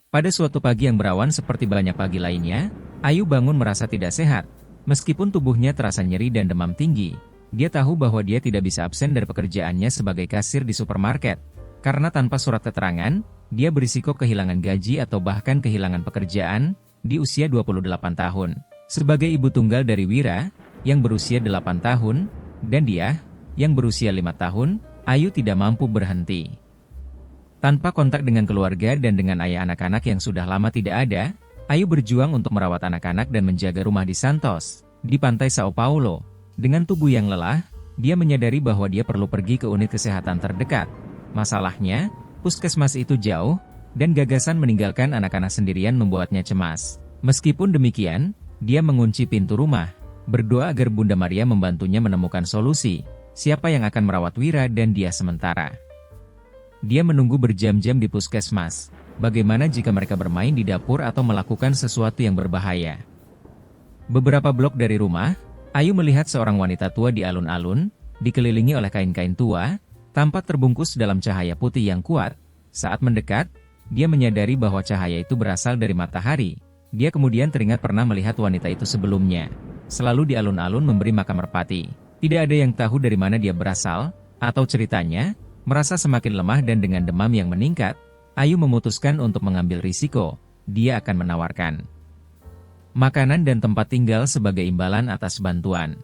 Pada suatu pagi yang berawan seperti banyak pagi lainnya, Ayu bangun merasa tidak sehat. Meskipun tubuhnya terasa nyeri dan demam tinggi, dia tahu bahwa dia tidak bisa absen dari pekerjaannya sebagai kasir di supermarket. Karena tanpa surat keterangan, dia berisiko kehilangan gaji atau bahkan kehilangan pekerjaan di usia 28 tahun. Sebagai ibu tunggal dari Wira, yang berusia 8 tahun, dan dia, yang berusia 5 tahun, Ayu tidak mampu berhenti. Tanpa kontak dengan keluarga dan dengan ayah anak-anak yang sudah lama tidak ada, Ayu berjuang untuk merawat anak-anak dan menjaga rumah di Santos, di pantai Sao Paulo. Dengan tubuh yang lelah, dia menyadari bahwa dia perlu pergi ke unit kesehatan terdekat. Masalahnya, puskesmas itu jauh, dan gagasan meninggalkan anak-anak sendirian membuatnya cemas. Meskipun demikian, dia mengunci pintu rumah, berdoa agar Bunda Maria membantunya menemukan solusi, siapa yang akan merawat Wira dan dia sementara. Dia menunggu berjam-jam di puskesmas. Bagaimana jika mereka bermain di dapur atau melakukan sesuatu yang berbahaya? Beberapa blok dari rumah, Ayu melihat seorang wanita tua di alun-alun, dikelilingi oleh kain-kain tua, tampak terbungkus dalam cahaya putih yang kuat. Saat mendekat, dia menyadari bahwa cahaya itu berasal dari matahari. Dia kemudian teringat pernah melihat wanita itu sebelumnya. Selalu di alun-alun memberi makan merpati. Tidak ada yang tahu dari mana dia berasal, atau ceritanya. Merasa semakin lemah dan dengan demam yang meningkat, Ayu memutuskan untuk mengambil risiko. Dia akan menawarkan makanan dan tempat tinggal sebagai imbalan atas bantuan.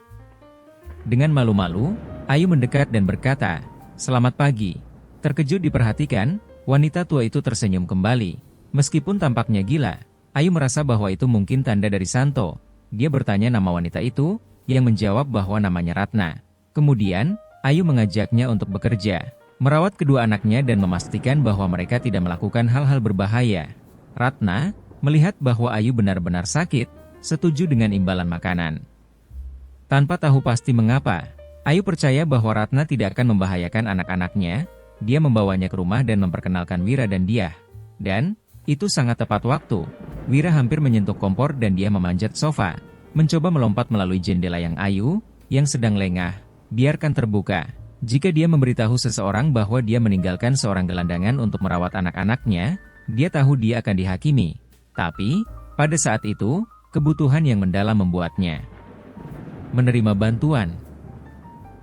Dengan malu-malu, Ayu mendekat dan berkata, "Selamat pagi." Terkejut diperhatikan, wanita tua itu tersenyum kembali. Meskipun tampaknya gila, Ayu merasa bahwa itu mungkin tanda dari Santo. Dia bertanya nama wanita itu, yang menjawab bahwa namanya Ratna. Kemudian, Ayu mengajaknya untuk bekerja, merawat kedua anaknya dan memastikan bahwa mereka tidak melakukan hal-hal berbahaya. Ratna, melihat bahwa Ayu benar-benar sakit, setuju dengan imbalan makanan. Tanpa tahu pasti mengapa, Ayu percaya bahwa Ratna tidak akan membahayakan anak-anaknya. Dia membawanya ke rumah dan memperkenalkan Wira dan dia. Dan, itu sangat tepat waktu. Wira hampir menyentuh kompor dan dia memanjat sofa, mencoba melompat melalui jendela yang Ayu, yang sedang lengah, biarkan terbuka. Jika dia memberitahu seseorang bahwa dia meninggalkan seorang gelandangan untuk merawat anak-anaknya, dia tahu dia akan dihakimi. Tapi, pada saat itu, kebutuhan yang mendalam membuatnya menerima bantuan.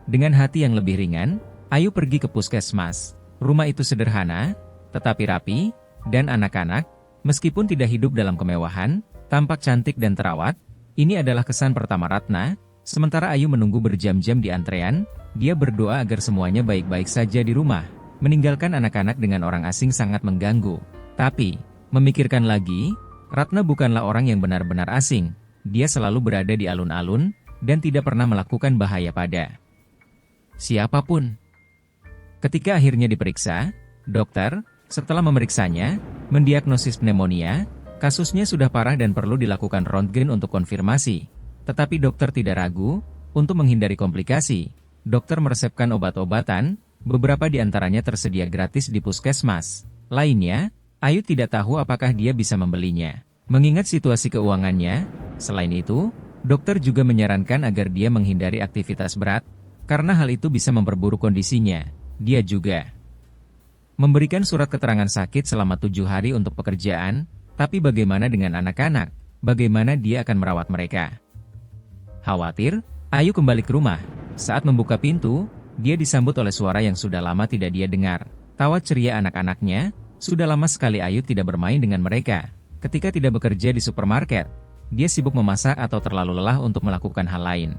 Dengan hati yang lebih ringan, Ayu pergi ke puskesmas. Rumah itu sederhana, tetapi rapi, dan anak-anak, meskipun tidak hidup dalam kemewahan, tampak cantik dan terawat. Ini adalah kesan pertama Ratna. Sementara Ayu menunggu berjam-jam di antrean, dia berdoa agar semuanya baik-baik saja di rumah. Meninggalkan anak-anak dengan orang asing sangat mengganggu. Tapi, memikirkan lagi, Ratna bukanlah orang yang benar-benar asing. Dia selalu berada di alun-alun, dan tidak pernah melakukan bahaya pada siapapun. Ketika akhirnya diperiksa, dokter, setelah memeriksanya, mendiagnosis pneumonia, kasusnya sudah parah dan perlu dilakukan röntgen untuk konfirmasi. Tetapi dokter tidak ragu, untuk menghindari komplikasi, dokter meresepkan obat-obatan, beberapa di antaranya tersedia gratis di puskesmas. Lainnya, Ayu tidak tahu apakah dia bisa membelinya. Mengingat situasi keuangannya, selain itu, dokter juga menyarankan agar dia menghindari aktivitas berat, karena hal itu bisa memperburuk kondisinya. Dia juga memberikan surat keterangan sakit selama 7 hari untuk pekerjaan, tapi bagaimana dengan anak-anak? Bagaimana dia akan merawat mereka? Khawatir, Ayu kembali ke rumah. Saat membuka pintu, dia disambut oleh suara yang sudah lama tidak dia dengar. Tawa ceria anak-anaknya, sudah lama sekali Ayu tidak bermain dengan mereka. Ketika tidak bekerja di supermarket, dia sibuk memasak atau terlalu lelah untuk melakukan hal lain.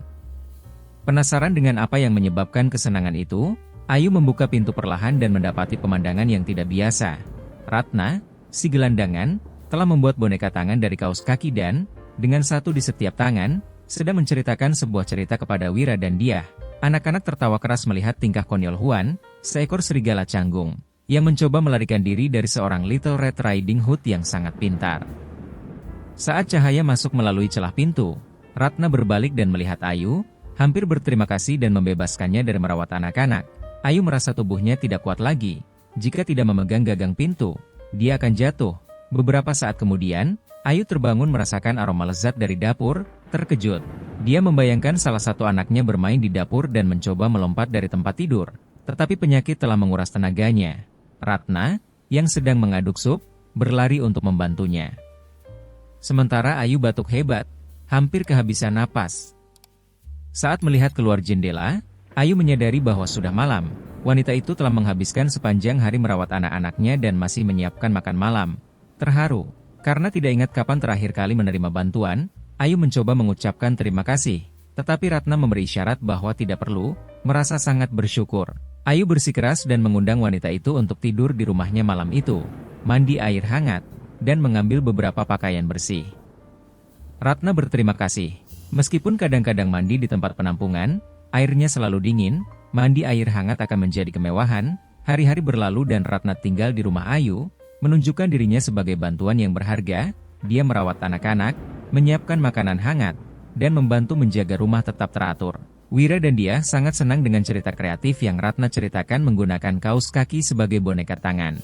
Penasaran dengan apa yang menyebabkan kesenangan itu, Ayu membuka pintu perlahan dan mendapati pemandangan yang tidak biasa. Ratna, si gelandangan, telah membuat boneka tangan dari kaos kaki dan, dengan satu di setiap tangan, sedang menceritakan sebuah cerita kepada Wira dan dia. Anak-anak tertawa keras melihat tingkah konyol Huan, seekor serigala canggung, yang mencoba melarikan diri dari seorang Little Red Riding Hood yang sangat pintar. Saat cahaya masuk melalui celah pintu, Ratna berbalik dan melihat Ayu, hampir berterima kasih dan membebaskannya dari merawat anak-anak. Ayu merasa tubuhnya tidak kuat lagi. Jika tidak memegang gagang pintu, dia akan jatuh. Beberapa saat kemudian, Ayu terbangun merasakan aroma lezat dari dapur. Terkejut, dia membayangkan salah satu anaknya bermain di dapur dan mencoba melompat dari tempat tidur. Tetapi penyakit telah menguras tenaganya. Ratna, yang sedang mengaduk sup, berlari untuk membantunya. Sementara Ayu batuk hebat, hampir kehabisan napas. Saat melihat keluar jendela, Ayu menyadari bahwa sudah malam. Wanita itu telah menghabiskan sepanjang hari merawat anak-anaknya dan masih menyiapkan makan malam. Terharu, karena tidak ingat kapan terakhir kali menerima bantuan, Ayu mencoba mengucapkan terima kasih. Tetapi Ratna memberi isyarat bahwa tidak perlu, merasa sangat bersyukur. Ayu bersikeras dan mengundang wanita itu untuk tidur di rumahnya malam itu, mandi air hangat, dan mengambil beberapa pakaian bersih. Ratna berterima kasih. Meskipun kadang-kadang mandi di tempat penampungan, airnya selalu dingin, mandi air hangat akan menjadi kemewahan. Hari-hari berlalu dan Ratna tinggal di rumah Ayu, menunjukkan dirinya sebagai bantuan yang berharga. Dia merawat anak-anak, menyiapkan makanan hangat, dan membantu menjaga rumah tetap teratur. Wira dan dia sangat senang dengan cerita kreatif yang Ratna ceritakan menggunakan kaus kaki sebagai boneka tangan.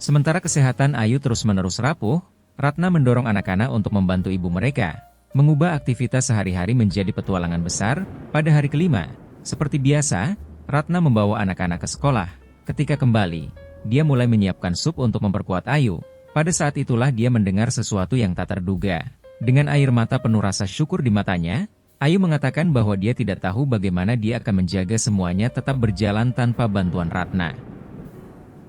Sementara kesehatan Ayu terus-menerus rapuh, Ratna mendorong anak-anak untuk membantu ibu mereka, mengubah aktivitas sehari-hari menjadi petualangan besar. Pada hari kelima, seperti biasa, Ratna membawa anak-anak ke sekolah. Ketika kembali, dia mulai menyiapkan sup untuk memperkuat Ayu. Pada saat itulah dia mendengar sesuatu yang tak terduga. Dengan air mata penuh rasa syukur di matanya, Ayu mengatakan bahwa dia tidak tahu bagaimana dia akan menjaga semuanya tetap berjalan tanpa bantuan Ratna.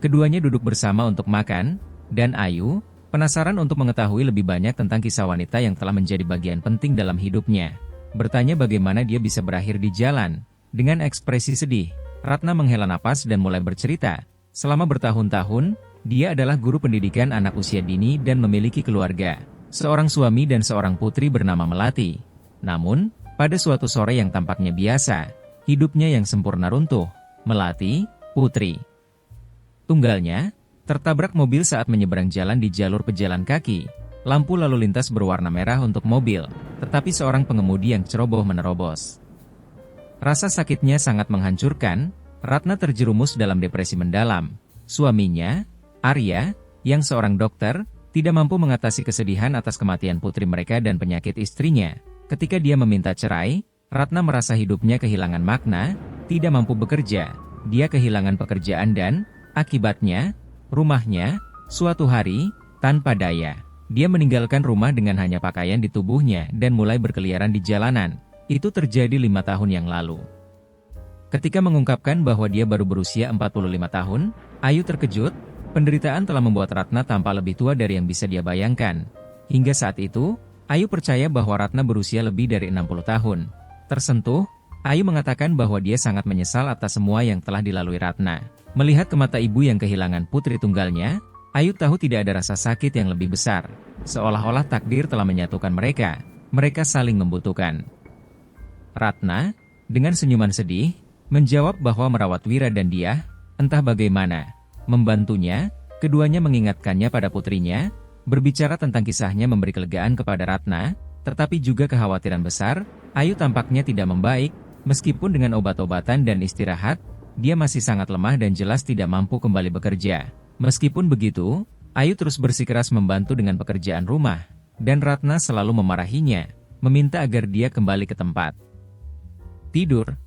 Keduanya duduk bersama untuk makan, dan Ayu penasaran untuk mengetahui lebih banyak tentang kisah wanita yang telah menjadi bagian penting dalam hidupnya. Bertanya bagaimana dia bisa berakhir di jalan. Dengan ekspresi sedih, Ratna menghela napas dan mulai bercerita. Selama bertahun-tahun, dia adalah guru pendidikan anak usia dini dan memiliki keluarga. Seorang suami dan seorang putri bernama Melati. Namun, pada suatu sore yang tampaknya biasa, hidupnya yang sempurna runtuh. Melati, putri tunggalnya, tertabrak mobil saat menyeberang jalan di jalur pejalan kaki. Lampu lalu lintas berwarna merah untuk mobil, tetapi seorang pengemudi yang ceroboh menerobos. Rasa sakitnya sangat menghancurkan. Ratna terjerumus dalam depresi mendalam. Suaminya, Arya, yang seorang dokter, tidak mampu mengatasi kesedihan atas kematian putri mereka dan penyakit istrinya. Ketika dia meminta cerai, Ratna merasa hidupnya kehilangan makna, tidak mampu bekerja. Dia kehilangan pekerjaan dan, akibatnya, rumahnya, suatu hari, tanpa daya. Dia meninggalkan rumah dengan hanya pakaian di tubuhnya dan mulai berkeliaran di jalanan. Itu terjadi 5 tahun yang lalu. Ketika mengungkapkan bahwa dia baru berusia 45 tahun, Ayu terkejut. Penderitaan telah membuat Ratna tampak lebih tua dari yang bisa dia bayangkan. Hingga saat itu, Ayu percaya bahwa Ratna berusia lebih dari 60 tahun. Tersentuh, Ayu mengatakan bahwa dia sangat menyesal atas semua yang telah dilalui Ratna. Melihat ke mata ibu yang kehilangan putri tunggalnya, Ayu tahu tidak ada rasa sakit yang lebih besar. Seolah-olah takdir telah menyatukan mereka. Mereka saling membutuhkan. Ratna, dengan senyuman sedih, menjawab bahwa merawat Wira dan dia, entah bagaimana, membantunya. Keduanya mengingatkannya pada putrinya, berbicara tentang kisahnya memberi kelegaan kepada Ratna, tetapi juga kekhawatiran besar. Ayu tampaknya tidak membaik, meskipun dengan obat-obatan dan istirahat, dia masih sangat lemah dan jelas tidak mampu kembali bekerja. Meskipun begitu, Ayu terus bersikeras membantu dengan pekerjaan rumah, dan Ratna selalu memarahinya, meminta agar dia kembali ke tempat tidur.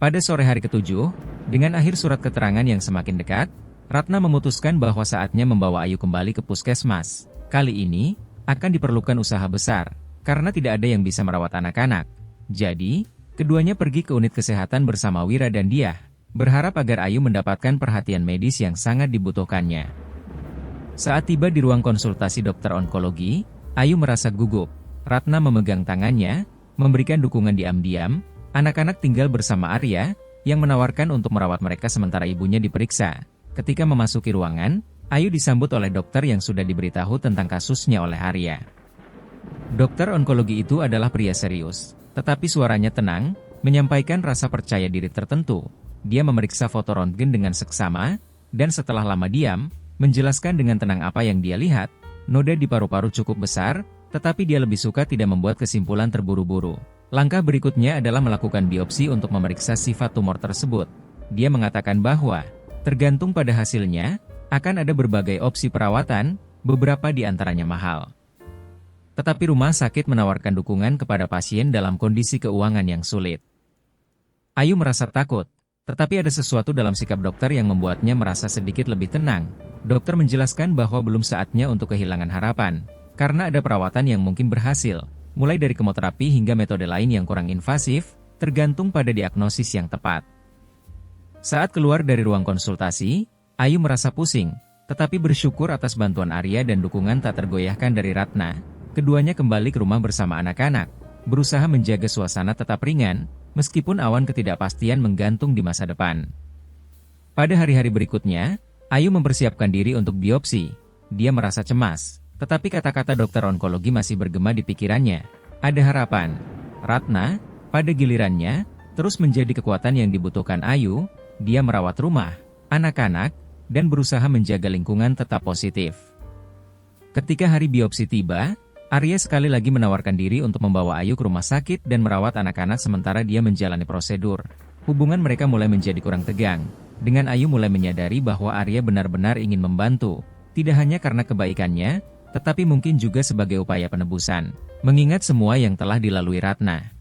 Pada sore hari ketujuh, dengan akhir surat keterangan yang semakin dekat, Ratna memutuskan bahwa saatnya membawa Ayu kembali ke puskesmas. Kali ini, akan diperlukan usaha besar, karena tidak ada yang bisa merawat anak-anak. Jadi, keduanya pergi ke unit kesehatan bersama Wira dan dia, berharap agar Ayu mendapatkan perhatian medis yang sangat dibutuhkannya. Saat tiba di ruang konsultasi dokter onkologi, Ayu merasa gugup. Ratna memegang tangannya, memberikan dukungan diam-diam. Anak-anak tinggal bersama Arya, yang menawarkan untuk merawat mereka sementara ibunya diperiksa. Ketika memasuki ruangan, Ayu disambut oleh dokter yang sudah diberitahu tentang kasusnya oleh Arya. Dokter onkologi itu adalah pria serius, tetapi suaranya tenang, menyampaikan rasa percaya diri tertentu. Dia memeriksa foto röntgen dengan seksama, dan setelah lama diam, menjelaskan dengan tenang apa yang dia lihat. Noda di paru-paru cukup besar, tetapi dia lebih suka tidak membuat kesimpulan terburu-buru. Langkah berikutnya adalah melakukan biopsi untuk memeriksa sifat tumor tersebut. Dia mengatakan bahwa, tergantung pada hasilnya, akan ada berbagai opsi perawatan, beberapa di antaranya mahal. Tetapi rumah sakit menawarkan dukungan kepada pasien dalam kondisi keuangan yang sulit. Ayu merasa takut. Tetapi ada sesuatu dalam sikap dokter yang membuatnya merasa sedikit lebih tenang. Dokter menjelaskan bahwa belum saatnya untuk kehilangan harapan, karena ada perawatan yang mungkin berhasil, mulai dari kemoterapi hingga metode lain yang kurang invasif, tergantung pada diagnosis yang tepat. Saat keluar dari ruang konsultasi, Ayu merasa pusing, tetapi bersyukur atas bantuan Arya dan dukungan tak tergoyahkan dari Ratna. Keduanya kembali ke rumah bersama anak-anak, berusaha menjaga suasana tetap ringan, meskipun awan ketidakpastian menggantung di masa depan. Pada hari-hari berikutnya, Ayu mempersiapkan diri untuk biopsi. Dia merasa cemas, tetapi kata-kata dokter onkologi masih bergema di pikirannya. Ada harapan. Ratna, pada gilirannya, terus menjadi kekuatan yang dibutuhkan Ayu. Dia merawat rumah, anak-anak, dan berusaha menjaga lingkungan tetap positif. Ketika hari biopsi tiba, Arya sekali lagi menawarkan diri untuk membawa Ayu ke rumah sakit dan merawat anak-anak sementara dia menjalani prosedur. Hubungan mereka mulai menjadi kurang tegang, dengan Ayu mulai menyadari bahwa Arya benar-benar ingin membantu, tidak hanya karena kebaikannya, tetapi mungkin juga sebagai upaya penebusan, mengingat semua yang telah dilalui Ratna.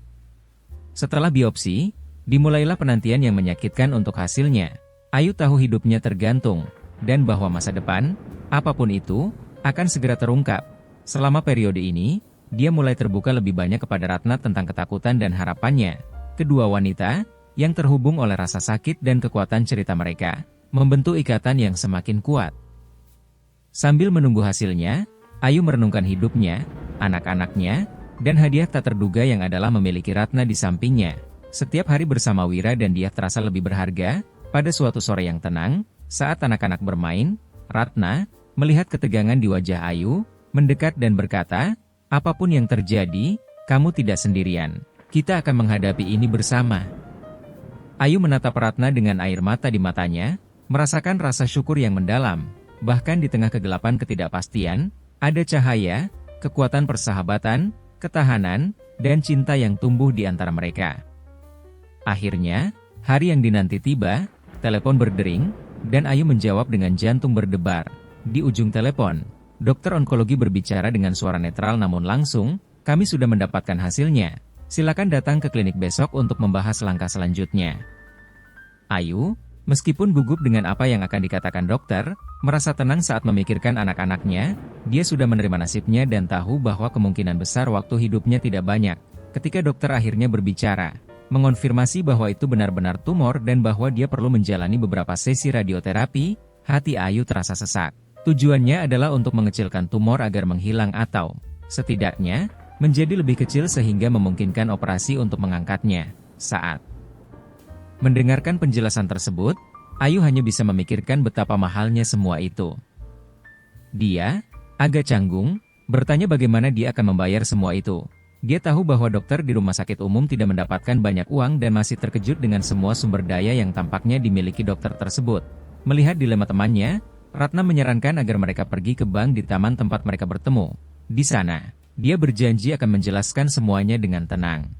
Setelah biopsi, dimulailah penantian yang menyakitkan untuk hasilnya. Ayu tahu hidupnya tergantung, dan bahwa masa depan, apapun itu, akan segera terungkap. Selama periode ini, dia mulai terbuka lebih banyak kepada Ratna tentang ketakutan dan harapannya. Kedua wanita, yang terhubung oleh rasa sakit dan kekuatan cerita mereka, membentuk ikatan yang semakin kuat. Sambil menunggu hasilnya, Ayu merenungkan hidupnya, anak-anaknya, dan hadiah tak terduga yang adalah memiliki Ratna di sampingnya. Setiap hari bersama Wira dan dia terasa lebih berharga. Pada suatu sore yang tenang, saat anak-anak bermain, Ratna melihat ketegangan di wajah Ayu, mendekat dan berkata, "Apapun yang terjadi, kamu tidak sendirian. Kita akan menghadapi ini bersama." Ayu menatap Ratna dengan air mata di matanya, merasakan rasa syukur yang mendalam. Bahkan di tengah kegelapan ketidakpastian, ada cahaya, kekuatan persahabatan, ketahanan, dan cinta yang tumbuh di antara mereka. Akhirnya, hari yang dinanti tiba, telepon berdering, dan Ayu menjawab dengan jantung berdebar. Di ujung telepon, dokter onkologi berbicara dengan suara netral namun langsung, "Kami sudah mendapatkan hasilnya. Silakan datang ke klinik besok untuk membahas langkah selanjutnya." Ayu, meskipun gugup dengan apa yang akan dikatakan dokter, merasa tenang saat memikirkan anak-anaknya. Dia sudah menerima nasibnya dan tahu bahwa kemungkinan besar waktu hidupnya tidak banyak. Ketika dokter akhirnya berbicara, mengonfirmasi bahwa itu benar-benar tumor dan bahwa dia perlu menjalani beberapa sesi radioterapi, hati Ayu terasa sesak. Tujuannya adalah untuk mengecilkan tumor agar menghilang atau, setidaknya, menjadi lebih kecil sehingga memungkinkan operasi untuk mengangkatnya. Saat mendengarkan penjelasan tersebut, Ayu hanya bisa memikirkan betapa mahalnya semua itu. Dia, agak canggung, bertanya bagaimana dia akan membayar semua itu. Dia tahu bahwa dokter di rumah sakit umum tidak mendapatkan banyak uang dan masih terkejut dengan semua sumber daya yang tampaknya dimiliki dokter tersebut. Melihat dilema temannya, Ratna menyarankan agar mereka pergi ke bank di taman tempat mereka bertemu. Di sana, dia berjanji akan menjelaskan semuanya dengan tenang.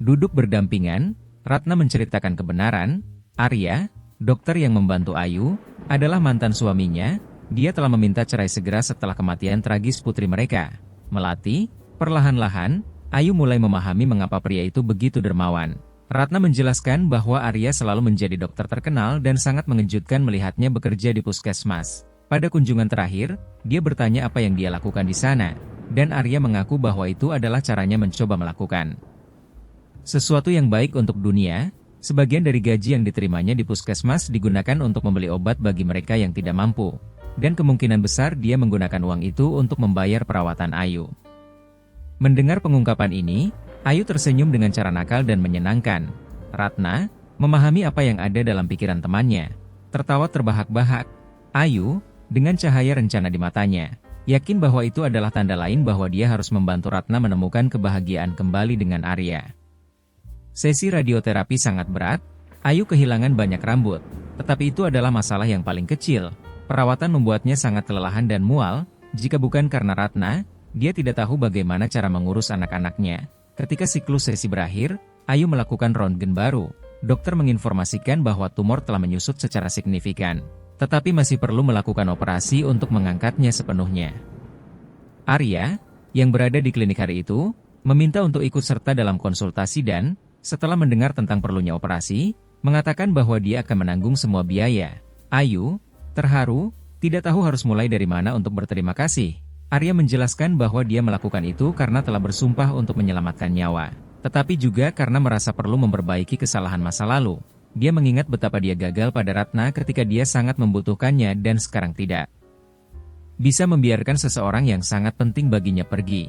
Duduk berdampingan, Ratna menceritakan kebenaran. Arya, dokter yang membantu Ayu, adalah mantan suaminya. Dia telah meminta cerai segera setelah kematian tragis putri mereka, Melati. Perlahan-lahan, Ayu mulai memahami mengapa pria itu begitu dermawan. Ratna menjelaskan bahwa Arya selalu menjadi dokter terkenal dan sangat mengejutkan melihatnya bekerja di puskesmas. Pada kunjungan terakhir, dia bertanya apa yang dia lakukan di sana, dan Arya mengaku bahwa itu adalah caranya mencoba melakukan sesuatu yang baik untuk dunia. Sebagian dari gaji yang diterimanya di puskesmas digunakan untuk membeli obat bagi mereka yang tidak mampu, dan kemungkinan besar dia menggunakan uang itu untuk membayar perawatan Ayu. Mendengar pengungkapan ini, Ayu tersenyum dengan cara nakal dan menyenangkan. Ratna memahami apa yang ada dalam pikiran temannya. Tertawa terbahak-bahak. Ayu, dengan cahaya rencana di matanya, yakin bahwa itu adalah tanda lain bahwa dia harus membantu Ratna menemukan kebahagiaan kembali dengan Arya. Sesi radioterapi sangat berat. Ayu kehilangan banyak rambut, tetapi itu adalah masalah yang paling kecil. Perawatan membuatnya sangat kelelahan dan mual. Jika bukan karena Ratna, dia tidak tahu bagaimana cara mengurus anak-anaknya. Ketika siklus sesi berakhir, Ayu melakukan röntgen baru. Dokter menginformasikan bahwa tumor telah menyusut secara signifikan, tetapi masih perlu melakukan operasi untuk mengangkatnya sepenuhnya. Arya, yang berada di klinik hari itu, meminta untuk ikut serta dalam konsultasi dan, setelah mendengar tentang perlunya operasi, mengatakan bahwa dia akan menanggung semua biaya. Ayu, terharu, tidak tahu harus mulai dari mana untuk berterima kasih. Arya menjelaskan bahwa dia melakukan itu karena telah bersumpah untuk menyelamatkan nyawa, tetapi juga karena merasa perlu memperbaiki kesalahan masa lalu. Dia mengingat betapa dia gagal pada Ratna ketika dia sangat membutuhkannya dan sekarang tidak bisa membiarkan seseorang yang sangat penting baginya pergi.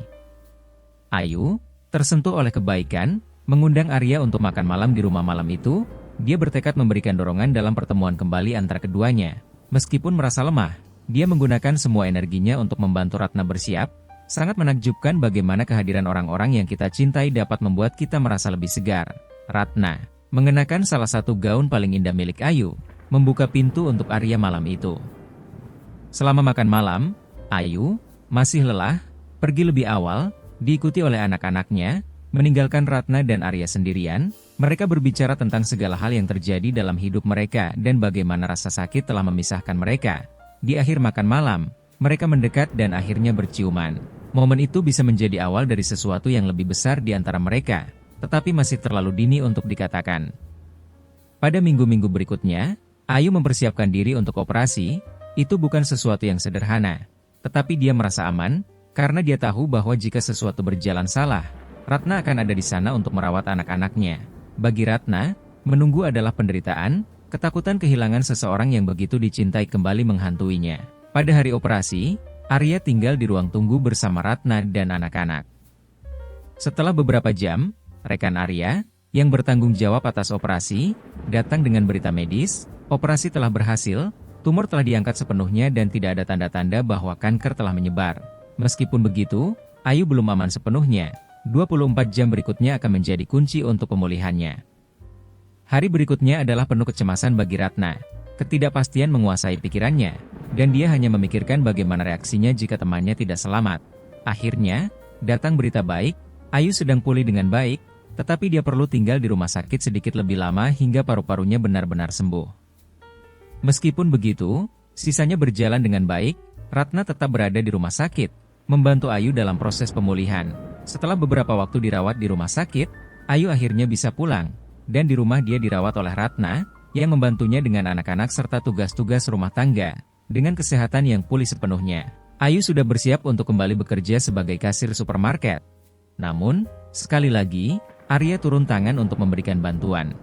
Ayu, tersentuh oleh kebaikan, mengundang Arya untuk makan malam di rumah malam itu. Dia bertekad memberikan dorongan dalam pertemuan kembali antara keduanya. Meskipun merasa lemah, dia menggunakan semua energinya untuk membantu Ratna bersiap. Sangat menakjubkan bagaimana kehadiran orang-orang yang kita cintai dapat membuat kita merasa lebih segar. Ratna, mengenakan salah satu gaun paling indah milik Ayu, membuka pintu untuk Arya malam itu. Selama makan malam, Ayu, masih lelah, pergi lebih awal, diikuti oleh anak-anaknya, meninggalkan Ratna dan Arya sendirian. Mereka berbicara tentang segala hal yang terjadi dalam hidup mereka dan bagaimana rasa sakit telah memisahkan mereka. Di akhir makan malam, mereka mendekat dan akhirnya berciuman. Momen itu bisa menjadi awal dari sesuatu yang lebih besar di antara mereka, tetapi masih terlalu dini untuk dikatakan. Pada minggu-minggu berikutnya, Ayu mempersiapkan diri untuk operasi. Itu bukan sesuatu yang sederhana, tetapi dia merasa aman, karena dia tahu bahwa jika sesuatu berjalan salah, Ratna akan ada di sana untuk merawat anak-anaknya. Bagi Ratna, menunggu adalah penderitaan, ketakutan kehilangan seseorang yang begitu dicintai kembali menghantuinya. Pada hari operasi, Arya tinggal di ruang tunggu bersama Ratna dan anak-anak. Setelah beberapa jam, rekan Arya, yang bertanggung jawab atas operasi, datang dengan berita medis. Operasi telah berhasil, tumor telah diangkat sepenuhnya dan tidak ada tanda-tanda bahwa kanker telah menyebar. Meskipun begitu, Ayu belum aman sepenuhnya. 24 jam berikutnya akan menjadi kunci untuk pemulihannya. Hari berikutnya adalah penuh kecemasan bagi Ratna. Ketidakpastian menguasai pikirannya, dan dia hanya memikirkan bagaimana reaksinya jika temannya tidak selamat. Akhirnya, datang berita baik, Ayu sedang pulih dengan baik, tetapi dia perlu tinggal di rumah sakit sedikit lebih lama hingga paru-parunya benar-benar sembuh. Meskipun begitu, sisanya berjalan dengan baik. Ratna tetap berada di rumah sakit, membantu Ayu dalam proses pemulihan. Setelah beberapa waktu dirawat di rumah sakit, Ayu akhirnya bisa pulang, dan di rumah dia dirawat oleh Ratna, yang membantunya dengan anak-anak serta tugas-tugas rumah tangga. Dengan kesehatan yang pulih sepenuhnya, Ayu sudah bersiap untuk kembali bekerja sebagai kasir supermarket. Namun, sekali lagi, Arya turun tangan untuk memberikan bantuan.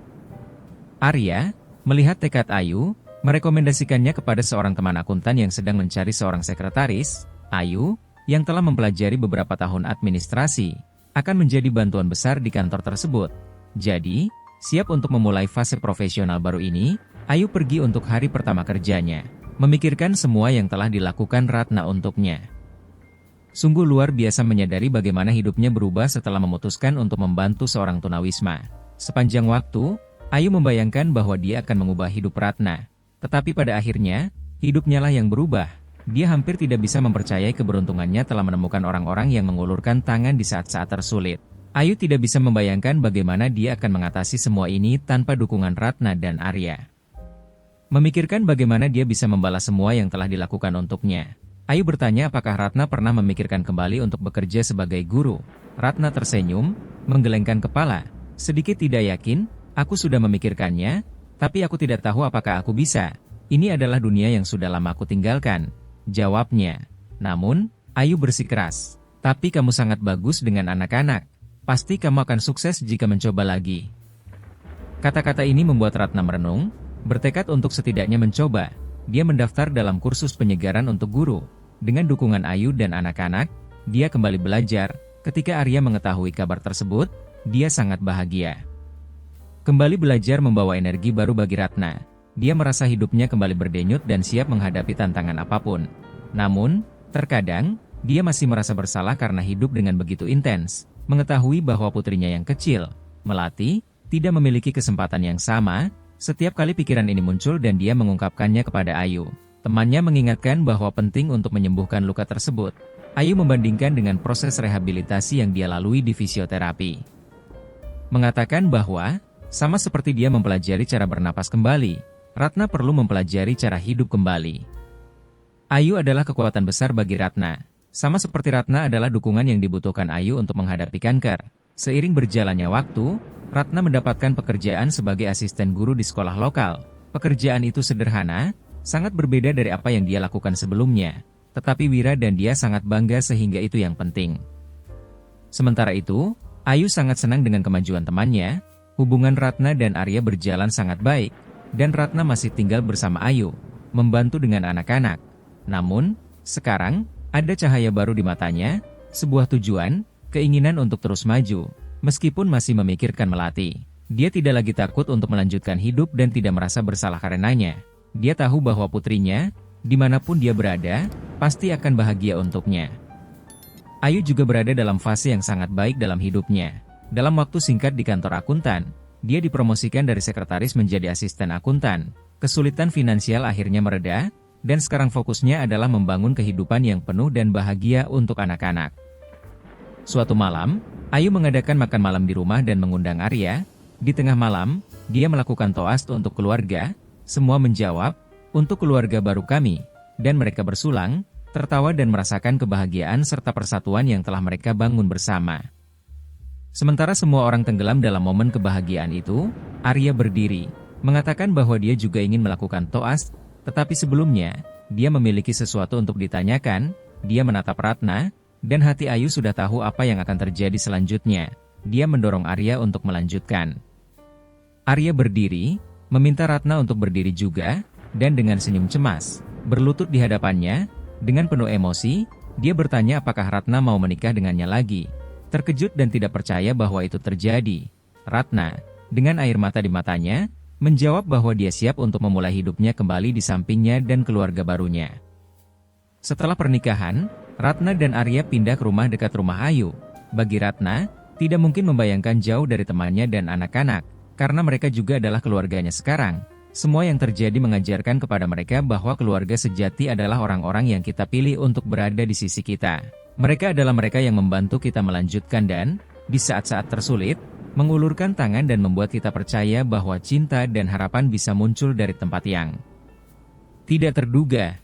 Arya, melihat tekad Ayu, merekomendasikannya kepada seorang teman akuntan yang sedang mencari seorang sekretaris. Ayu, yang telah mempelajari beberapa tahun administrasi, akan menjadi bantuan besar di kantor tersebut. Jadi, siap untuk memulai fase profesional baru ini, Ayu pergi untuk hari pertama kerjanya, memikirkan semua yang telah dilakukan Ratna untuknya. Sungguh luar biasa menyadari bagaimana hidupnya berubah setelah memutuskan untuk membantu seorang tunawisma. Sepanjang waktu, Ayu membayangkan bahwa dia akan mengubah hidup Ratna. Tetapi pada akhirnya, hidupnya lah yang berubah. Dia hampir tidak bisa mempercayai keberuntungannya telah menemukan orang-orang yang mengulurkan tangan di saat-saat tersulit. Ayu tidak bisa membayangkan bagaimana dia akan mengatasi semua ini tanpa dukungan Ratna dan Arya. Memikirkan bagaimana dia bisa membalas semua yang telah dilakukan untuknya, Ayu bertanya apakah Ratna pernah memikirkan kembali untuk bekerja sebagai guru. Ratna tersenyum, menggelengkan kepala. Sedikit tidak yakin, aku sudah memikirkannya, tapi aku tidak tahu apakah aku bisa. Ini adalah dunia yang sudah lama aku tinggalkan, jawabnya. Namun, Ayu bersikeras, tapi kamu sangat bagus dengan anak-anak. Pasti kamu akan sukses jika mencoba lagi. Kata-kata ini membuat Ratna merenung, bertekad untuk setidaknya mencoba. Dia mendaftar dalam kursus penyegaran untuk guru. Dengan dukungan Ayu dan anak-anak, dia kembali belajar. Ketika Arya mengetahui kabar tersebut, dia sangat bahagia. Kembali belajar membawa energi baru bagi Ratna. Dia merasa hidupnya kembali berdenyut dan siap menghadapi tantangan apapun. Namun, terkadang, dia masih merasa bersalah karena hidup dengan begitu intens. Mengetahui bahwa putrinya yang kecil, Melati, tidak memiliki kesempatan yang sama. Setiap kali pikiran ini muncul dan dia mengungkapkannya kepada Ayu. Temannya mengingatkan bahwa penting untuk menyembuhkan luka tersebut. Ayu membandingkan dengan proses rehabilitasi yang dia lalui di fisioterapi. Mengatakan bahwa, sama seperti dia mempelajari cara bernapas kembali, Ratna perlu mempelajari cara hidup kembali. Ayu adalah kekuatan besar bagi Ratna. Sama seperti Ratna adalah dukungan yang dibutuhkan Ayu untuk menghadapi kanker. Seiring berjalannya waktu, Ratna mendapatkan pekerjaan sebagai asisten guru di sekolah lokal. Pekerjaan itu sederhana, sangat berbeda dari apa yang dia lakukan sebelumnya. Tetapi Wira dan dia sangat bangga sehingga itu yang penting. Sementara itu, Ayu sangat senang dengan kemajuan temannya. Hubungan Ratna dan Arya berjalan sangat baik, dan Ratna masih tinggal bersama Ayu, membantu dengan anak-anak. Namun, sekarang, ada cahaya baru di matanya, sebuah tujuan, keinginan untuk terus maju, meskipun masih memikirkan melati. Dia tidak lagi takut untuk melanjutkan hidup dan tidak merasa bersalah karenanya. Dia tahu bahwa putrinya, dimanapun dia berada, pasti akan bahagia untuknya. Ayu juga berada dalam fase yang sangat baik dalam hidupnya. Dalam waktu singkat di kantor akuntan, dia dipromosikan dari sekretaris menjadi asisten akuntan. Kesulitan finansial akhirnya mereda, dan sekarang fokusnya adalah membangun kehidupan yang penuh dan bahagia untuk anak-anak. Suatu malam, Ayu mengadakan makan malam di rumah dan mengundang Arya. Di tengah malam, dia melakukan toast untuk keluarga. Semua menjawab, "Untuk keluarga baru kami," dan mereka bersulang, tertawa dan merasakan kebahagiaan serta persatuan yang telah mereka bangun bersama. Sementara semua orang tenggelam dalam momen kebahagiaan itu, Arya berdiri, mengatakan bahwa dia juga ingin melakukan toast, tetapi sebelumnya, dia memiliki sesuatu untuk ditanyakan. Dia menatap Ratna, dan hati Ayu sudah tahu apa yang akan terjadi selanjutnya. Dia mendorong Arya untuk melanjutkan. Arya berdiri, meminta Ratna untuk berdiri juga, dan dengan senyum cemas, berlutut di hadapannya. Dengan penuh emosi, dia bertanya apakah Ratna mau menikah dengannya lagi. Terkejut dan tidak percaya bahwa itu terjadi, Ratna, dengan air mata di matanya, menjawab bahwa dia siap untuk memulai hidupnya kembali di sampingnya dan keluarga barunya. Setelah pernikahan, Ratna dan Arya pindah ke rumah dekat rumah Ayu. Bagi Ratna, tidak mungkin membayangkan jauh dari temannya dan anak-anak, karena mereka juga adalah keluarganya sekarang. Semua yang terjadi mengajarkan kepada mereka bahwa keluarga sejati adalah orang-orang yang kita pilih untuk berada di sisi kita. Mereka adalah mereka yang membantu kita melanjutkan dan, di saat-saat tersulit, mengulurkan tangan dan membuat kita percaya bahwa cinta dan harapan bisa muncul dari tempat yang tidak terduga.